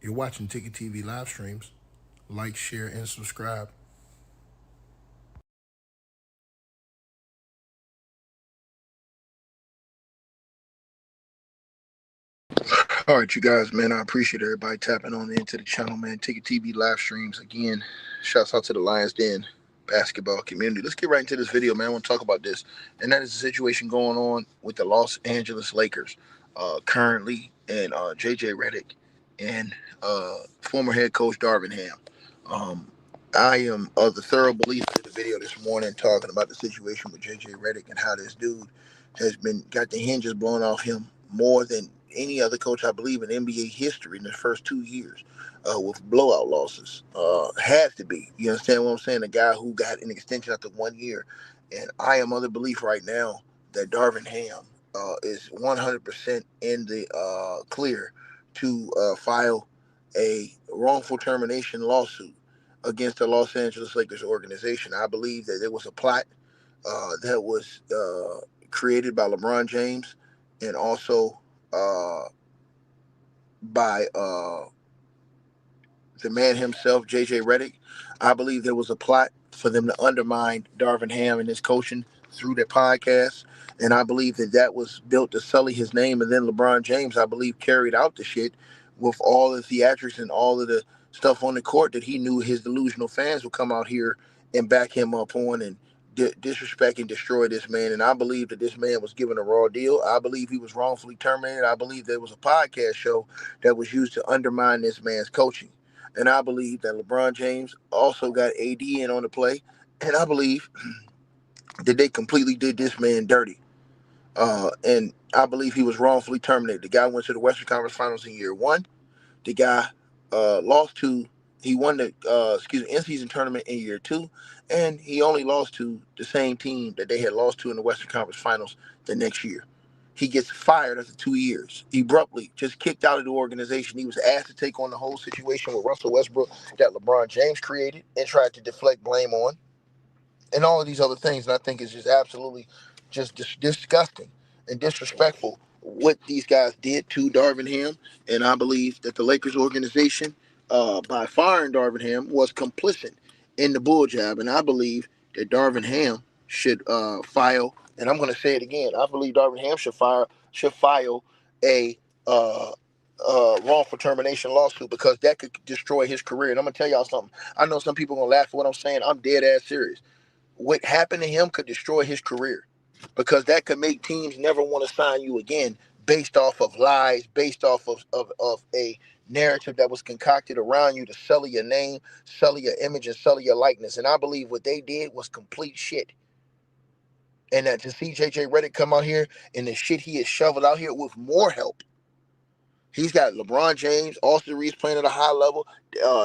You're watching Ticket TV live streams. Like, share, and subscribe. All right, you guys, man, I appreciate everybody tapping on into the channel, man. Ticket TV live streams. Again, shouts out to the Lions Den basketball community. Let's get right into this video, man. I want to talk about this. And that is the situation going on with the Los Angeles Lakers currently, and J.J. Redick and former head coach Darvin Ham. Um, I am of the thorough belief in the video this morning talking about the situation with J.J. Redick and how this dude has got the hinges blown off him more than any other coach, I believe, in NBA history in the first 2 years with blowout losses. Has to be. You understand what I'm saying? A guy who got an extension after 1 year. And I am of the belief right now that Darvin Ham is 100% in the clear to file a wrongful termination lawsuit against the Los Angeles Lakers organization. I believe that there was a plot that was created by LeBron James and also uh, by the man himself, J.J. Redick. I believe there was a plot for them to undermine Darvin Ham and his coaching through their podcast. And I believe that that was built to sully his name. And then LeBron James, I believe, carried out the shit with all the theatrics and all of the stuff on the court that he knew his delusional fans would come out here and back him up on and disrespect and destroy this man. And I believe that this man was given a raw deal. I believe he was wrongfully terminated. I believe there was a podcast show that was used to undermine this man's coaching. And I believe that LeBron James also got AD in on the play. And I believe that they completely did this man dirty. And I believe he was wrongfully terminated. The guy went to the Western Conference Finals in year one. The guy he won the in-season tournament in year two. And he only lost to the same team that they had lost to in the Western Conference Finals the next year. He gets fired after 2 years. He abruptly just kicked out of the organization. He was asked to take on the whole situation with Russell Westbrook that LeBron James created and tried to deflect blame on, and all of these other things. And I think it's just absolutely just disgusting and disrespectful what these guys did to Darvin Ham. And I believe that the Lakers organization, by firing Darvin Ham, was complicit in the bull job. And I believe that Darvin Ham should file. And I'm going to say it again. I believe Darvin Ham should file a wrongful termination lawsuit because that could destroy his career. And I'm going to tell y'all something. I know some people are going to laugh at what I'm saying. I'm dead ass serious. What happened to him could destroy his career because that could make teams never want to sign you again based off of lies, based off of a narrative that was concocted around you to sell your name, sell your image, and sell your likeness. And I believe what they did was complete shit. And that to see J.J. Redick come out here and the shit he has shoveled out here with more help. He's got LeBron James, Austin Reeves playing at a high level.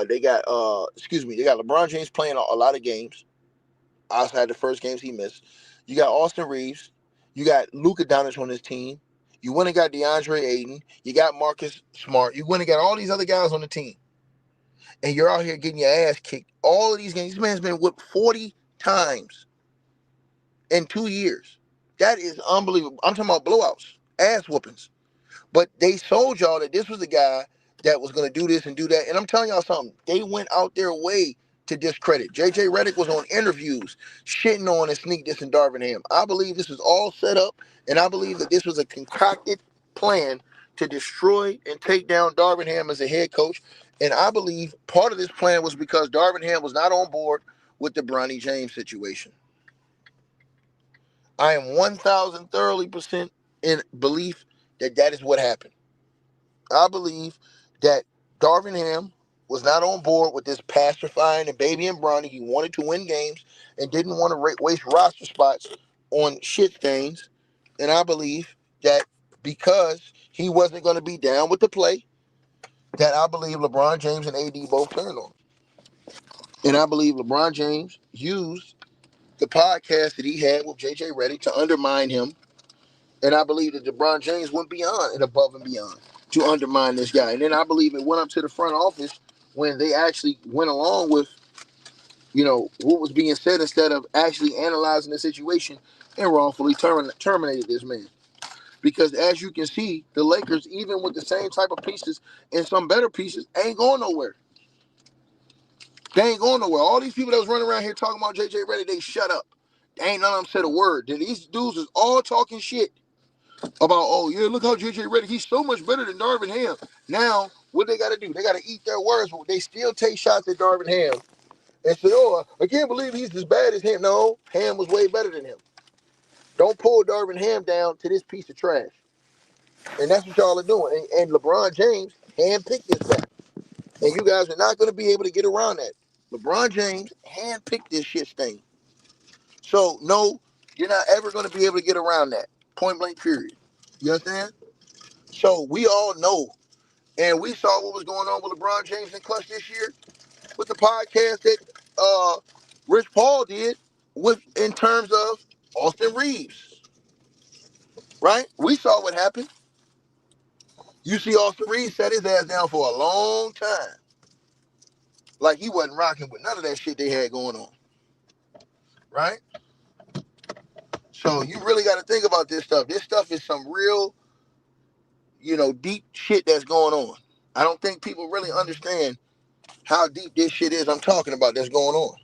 They got LeBron James playing a lot of games outside the first games he missed. You got Austin Reeves. You got Luka Doncic on this team. You went and got DeAndre Ayton. You got Marcus Smart. You went and got all these other guys on the team. And you're out here getting your ass kicked. All of these games. This man's been whipped 40 times in 2 years. That is unbelievable. I'm talking about blowouts, ass whoopings. But they sold y'all that this was the guy that was going to do this and do that. And I'm telling y'all something. They went out their way to discredit. J.J. Redick was on interviews shitting on and sneak dissing Darvin Ham. I believe this was all set up, and I believe that this was a concocted plan to destroy and take down Darvin Ham as a head coach. And I believe part of this plan was because Darvin Ham was not on board with the Bronny James situation. I am 1,000 thoroughly percent in belief that that is what happened. I believe that Darvin Ham was not on board with this pacifying and baby and Bronny. He wanted to win games and didn't want to waste roster spots on shit stains. And I believe that because he wasn't going to be down with the play, that I believe LeBron James and AD both turned on him. And I believe LeBron James used the podcast that he had with J.J. Redick to undermine him. And I believe that LeBron James went beyond and above and beyond to undermine this guy. And then I believe it went up to the front office when they actually went along with, what was being said instead of actually analyzing the situation and wrongfully terminated this man. Because as you can see, the Lakers, even with the same type of pieces and some better pieces, ain't going nowhere. They ain't going nowhere. All these people that was running around here talking about JJ Redick, they shut up. Ain't none of them said a word. Then these dudes is all talking shit about, oh yeah, look how JJ Redick, he's so much better than Darvin Ham. Now, what they got to do? They got to eat their words, but they still take shots at Darvin Ham and say, oh, I can't believe he's as bad as him. No, Ham was way better than him. Don't pull Darvin Ham down to this piece of trash. And that's what y'all are doing. And LeBron James handpicked this guy. And you guys are not going to be able to get around that. LeBron James handpicked this shit stain. So, no, you're not ever going to be able to get around that. Point blank, period. You understand? So, we all know. And we saw what was going on with LeBron James and Clutch this year with the podcast that Rich Paul did in terms of Austin Reeves. Right? We saw what happened. You see Austin Reeves set his ass down for a long time. Like he wasn't rocking with none of that shit they had going on. Right? So you really got to think about this stuff. This stuff is some real, deep shit that's going on. I don't think people really understand how deep this shit is I'm talking about that's going on.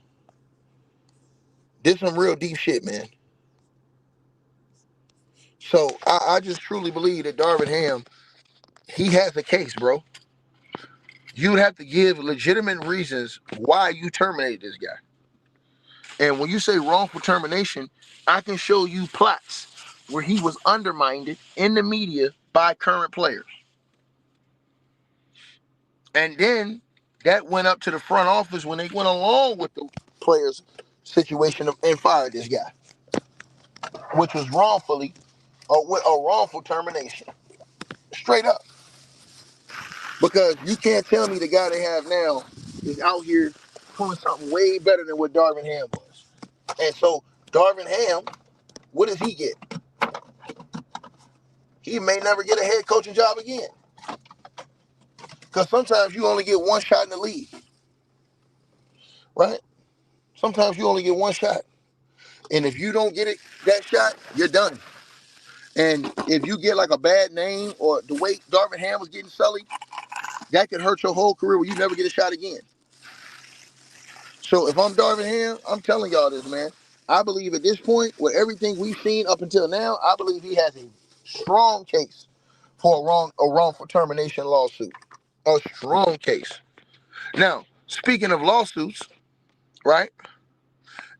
This is some real deep shit, man. So I just truly believe that Darvin Ham, he has a case, bro. You'd have to give legitimate reasons why you terminated this guy. And when you say wrongful termination, I can show you plots where he was undermined in the media by current players. And then that went up to the front office when they went along with the players' situation and fired this guy, which was wrongfully a wrongful termination. Straight up. Because you can't tell me the guy they have now is out here doing something way better than what Darvin Ham was. And so Darvin Ham, what does he get? He may never get a head coaching job again. Because sometimes you only get one shot in the league. Right? Sometimes you only get one shot. And if you don't get that shot, you're done. And if you get like a bad name or the way Darvin Ham was getting sullied, that could hurt your whole career where you never get a shot again. So if I'm Darvin Ham, I'm telling y'all this, man. I believe at this point, with everything we've seen up until now, I believe he has a strong case for a wrongful termination lawsuit. A strong case. Now, speaking of lawsuits, right?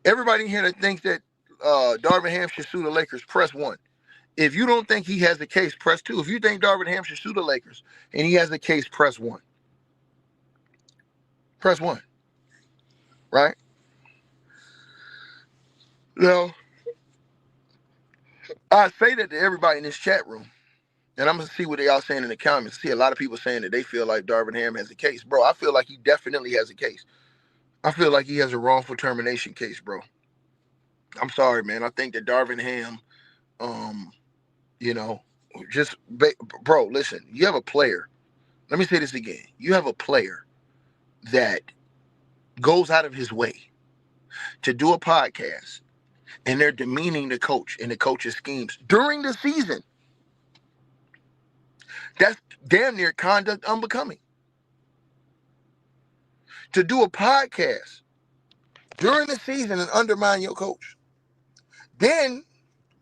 Everybody here that thinks that Darvin Ham should sue the Lakers, press 1. If you don't think he has a case, press 2. If you think Darvin Ham should sue the Lakers and he has a case, press 1. Press 1. Right? Now, I say that to everybody in this chat room, and I'm going to see what they all saying in the comments. See a lot of people saying that they feel like Darvin Ham has a case. Bro, I feel like he definitely has a case. I feel like he has a wrongful termination case, bro. I'm sorry, man. I think that Darvin Ham, bro, listen, you have a player. Let me say this again. You have a player that goes out of his way to do a podcast and they're demeaning the coach and the coach's schemes during the season. That's damn near conduct unbecoming. To do a podcast during the season and undermine your coach. Then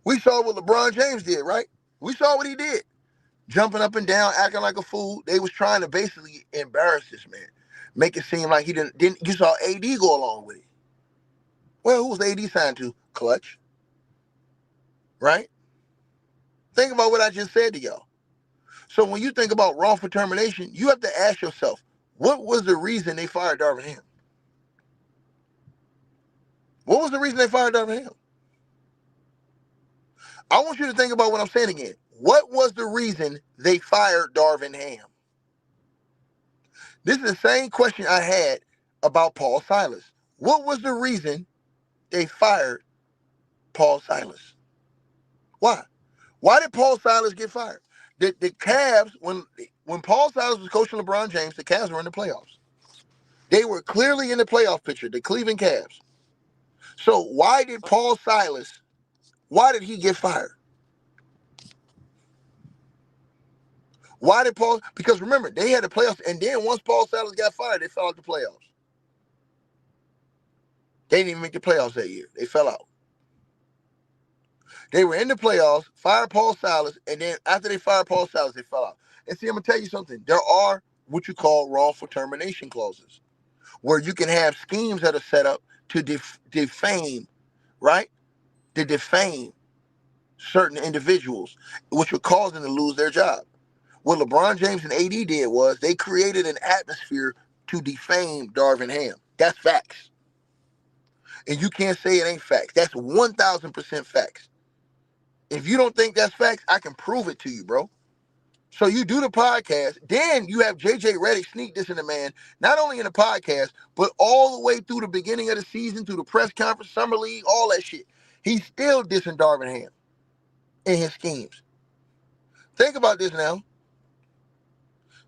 we saw what LeBron James did, right? We saw what he did. Jumping up and down, acting like a fool. They was trying to basically embarrass this man. Make it seem like he didn't you saw AD go along with it. Well, who was AD signed to? Clutch. Right? Think about what I just said to y'all. So when you think about wrongful termination, you have to ask yourself, what was the reason they fired Darvin Ham? What was the reason they fired Darvin Ham? I want you to think about what I'm saying again. What was the reason they fired Darvin Ham? This is the same question I had about Paul Silas. What was the reason they fired Paul Silas? Why? Why did Paul Silas get fired? The Cavs, when Paul Silas was coaching LeBron James, the Cavs were in the playoffs. They were clearly in the playoff picture, the Cleveland Cavs. So why did he get fired? Why did Paul? Because remember, they had the playoffs, and then once Paul Silas got fired, they fell out the playoffs. They didn't even make the playoffs that year. They fell out. They were in the playoffs, fired Paul Silas, and then after they fired Paul Silas, they fell out. And see, I'm gonna tell you something. There are what you call wrongful termination clauses, where you can have schemes that are set up to defame, right? To defame certain individuals, which would cause them to lose their job. What LeBron James and AD did was they created an atmosphere to defame Darvin Ham. That's facts. And you can't say it ain't facts. That's 1,000% facts. If you don't think that's facts, I can prove it to you, bro. So you do the podcast, then you have JJ Redick sneak this in the man, not only in the podcast, but all the way through the beginning of the season, through the press conference, summer league, all that shit. He's still dissing Darvin Ham in his schemes. Think about this now.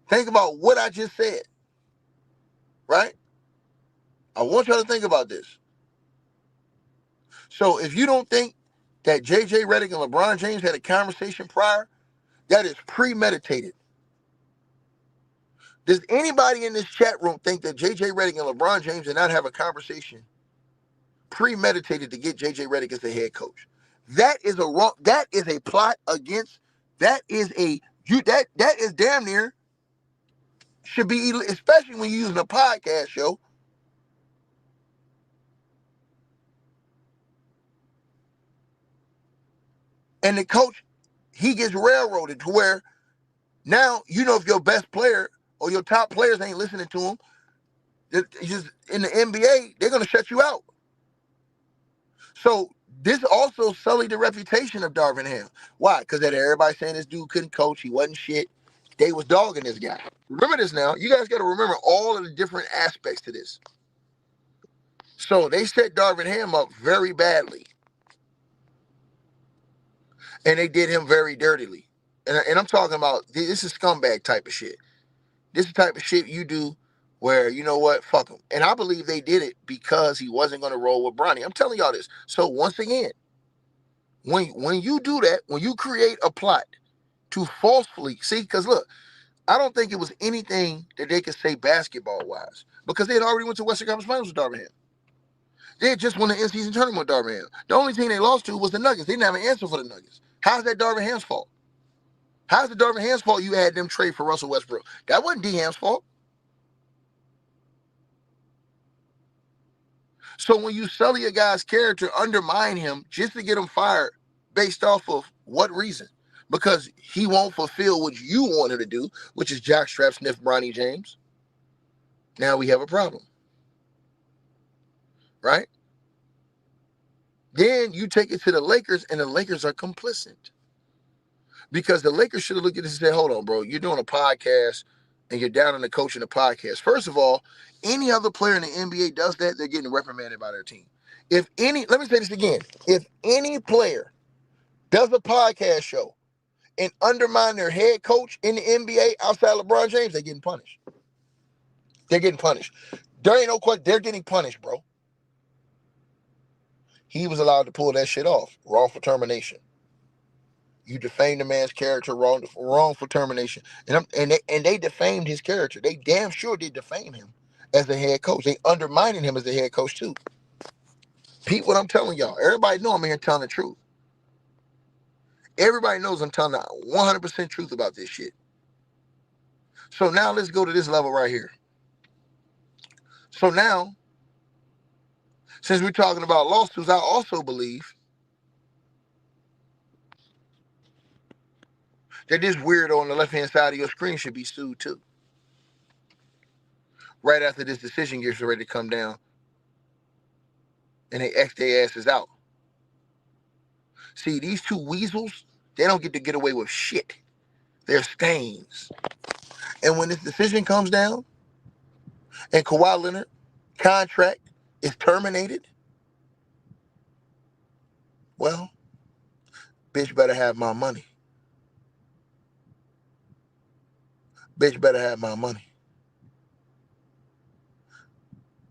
Think about what I just said, right? I want y'all to think about this. So if you don't think that JJ Redick and LeBron James had a conversation prior, that is premeditated. Does anybody in this chat room think that JJ Redick and LeBron James did not have a conversation premeditated to get JJ Redick as the head coach? That is a plot against, that is damn near should be, especially when you're using a podcast show. And the coach, he gets railroaded to where now, if your best player or your top players ain't listening to him, just in the NBA, they're going to shut you out. So this also sullied the reputation of Darvin Ham. Why? Because that everybody saying this dude couldn't coach, he wasn't shit. They was dogging this guy. Remember this now. You guys got to remember all of the different aspects to this. So they set Darvin Ham up very badly. And they did him very dirtily. And I'm talking about, this is scumbag type of shit. This is the type of shit you do where, you know what, fuck him. And I believe they did it because he wasn't going to roll with Bronny. I'm telling y'all this. So once again, when you do that, when you create a plot to falsely, see, because look, I don't think it was anything that they could say basketball-wise because they had already went to Western Conference Finals with Darvin Ham. They had just won the in-season tournament with Darvin Ham. The only team they lost to was the Nuggets. They didn't have an answer for the Nuggets. How's that Darvin Ham's fault? How's it Darvin Ham's fault you had them trade for Russell Westbrook? That wasn't D Ham's fault. So when you sully a guy's character, undermine him just to get him fired based off of what reason? Because he won't fulfill what you want him to do, which is jockstrap sniff Bronny James. Now we have a problem. Right? Then you take it to the Lakers, and the Lakers are complicit. Because the Lakers should have looked at this and said, hold on, bro, you're doing a podcast and you're down on the coach in the podcast. First of all, any other player in the NBA does that, they're getting reprimanded by their team. Let me say this again. If any player does a podcast show and undermine their head coach in the NBA outside LeBron James, they're getting punished. They're getting punished. There ain't no question. They're getting punished, bro. He was allowed to pull that shit off. Wrongful termination. You defamed the man's character, wrongful termination. And they defamed his character. They damn sure did defame him as the head coach. They undermining him as the head coach too. Pete, what I'm telling y'all, everybody know I'm here telling the truth. Everybody knows I'm telling the 100% truth about this shit. So now let's go to this level right here. So now, since we're talking about lawsuits, I also believe that this weirdo on the left-hand side of your screen should be sued too. Right after this decision gets ready to come down and they X their asses out. See, these two weasels, they don't get to get away with shit. They're stains. And when this decision comes down and Kawhi Leonard contract is terminated, well, bitch better have my money. Bitch better have my money.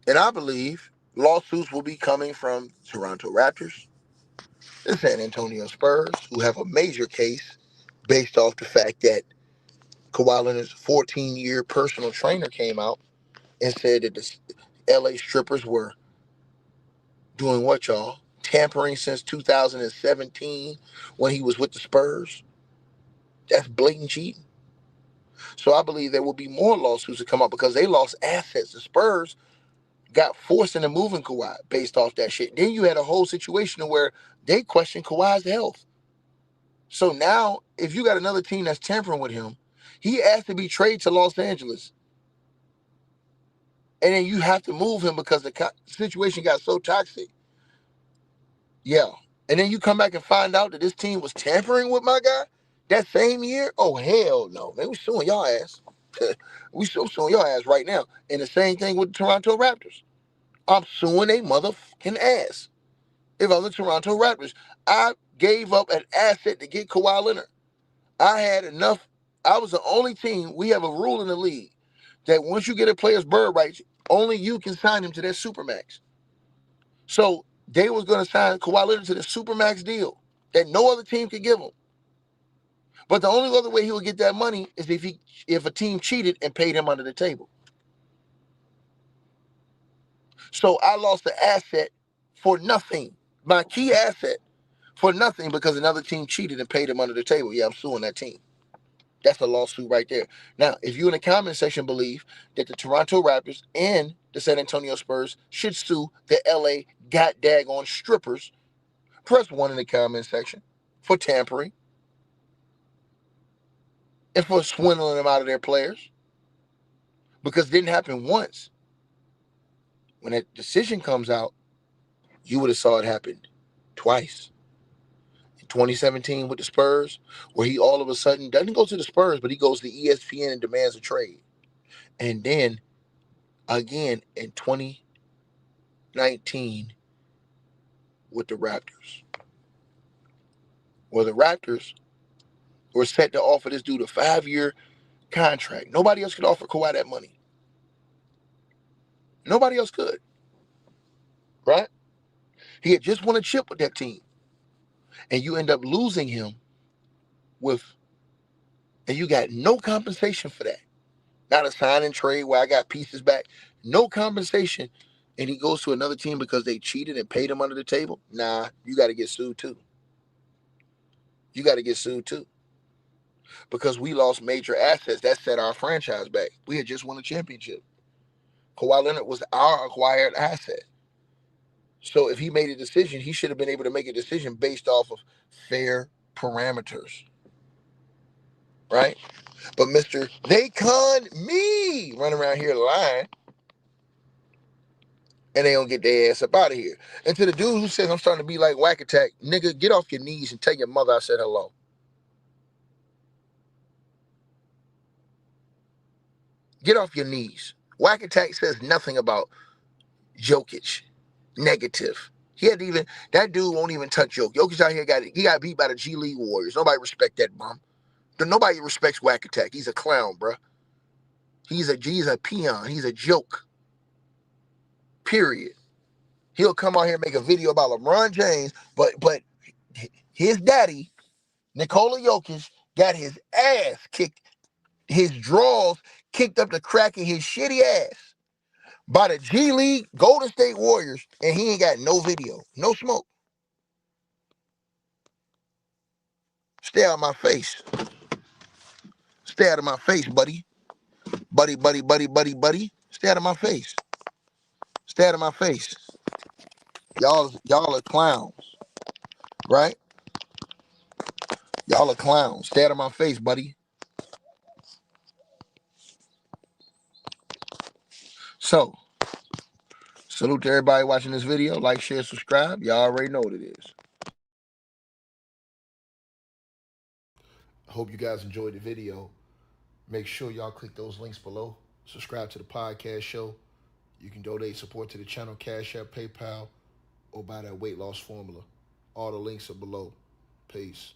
And I believe lawsuits will be coming from Toronto Raptors, the San Antonio Spurs, who have a major case based off the fact that Kawhi Leonard's 14-year personal trainer came out and said that the LA strippers were doing what, y'all? Tampering since 2017 when he was with the Spurs. That's blatant cheating. So I believe there will be more lawsuits to come up because they lost assets. The Spurs got forced into moving Kawhi based off that shit. Then you had a whole situation where they questioned Kawhi's health. So now, if you got another team that's tampering with him, he asked to be traded to Los Angeles. And then you have to move him because the situation got so toxic. Yeah. And then you come back and find out that this team was tampering with my guy that same year? Oh, hell no. Man, we suing your ass. We still suing your ass right now. And the same thing with the Toronto Raptors. I'm suing a motherfucking ass. If I'm the Toronto Raptors, I gave up an asset to get Kawhi Leonard. I had enough. I was the only team. We have a rule in the league that once you get a player's bird rights, only you can sign him to their supermax. So they was going to sign Kawhi Leonard to the supermax deal that no other team could give him. But the only other way he would get that money is if a team cheated and paid him under the table. So I lost the asset for nothing. My key asset for nothing because another team cheated and paid him under the table. Yeah, I'm suing that team. That's a lawsuit right there. Now, if you in the comment section believe that the Toronto Raptors and the San Antonio Spurs should sue the LA got daggone strippers, press 1 in the comment section for tampering and for swindling them out of their players. Because it didn't happen once. When that decision comes out, you would have saw it happen twice. In 2017 with the Spurs, where he all of a sudden doesn't go to the Spurs, but he goes to ESPN and demands a trade. And then again in 2019 with the Raptors, where the Raptors were set to offer this dude a 5-year contract. Nobody else could offer Kawhi that money. Nobody else could, right? He had just won a chip with that team. And you end up losing him and you got no compensation for that. Not a sign and trade where I got pieces back. No compensation. And he goes to another team because they cheated and paid him under the table. Nah, you got to get sued too. You got to get sued too. Because we lost major assets that set our franchise back. We had just won a championship. Kawhi Leonard was our acquired asset. So if he made a decision, he should have been able to make a decision based off of fair parameters. Right? But Mr. They con me running around here lying. And they don't get their ass up out of here. And to the dude who says I'm starting to be like Whack Attack, nigga, get off your knees and tell your mother I said hello. Get off your knees. Whack Attack says nothing about Jokic. Negative. He had to even that dude won't even touch Jokic. Jokic out here got beat by the G League Warriors. Nobody respect that bum. Nobody respects Whack Attack. He's a clown, bruh. He's a peon. He's a joke. Period. He'll come out here and make a video about LeBron James, but his daddy, Nikola Jokic, got his ass kicked, his drawers kicked up the crack of his shitty ass by the G League Golden State Warriors, and he ain't got no video, no smoke. Stay out of my face. Stay out of my face, buddy. Buddy. Stay out of my face. Stay out of my face. Y'all are clowns, right? Y'all are clowns. Stay out of my face, buddy. So, salute to everybody watching this video. Like, share, subscribe. Y'all already know what it is. I hope you guys enjoyed the video. Make sure y'all click those links below. Subscribe to the podcast show. You can donate support to the channel, Cash App, PayPal, or buy that weight loss formula. All the links are below. Peace.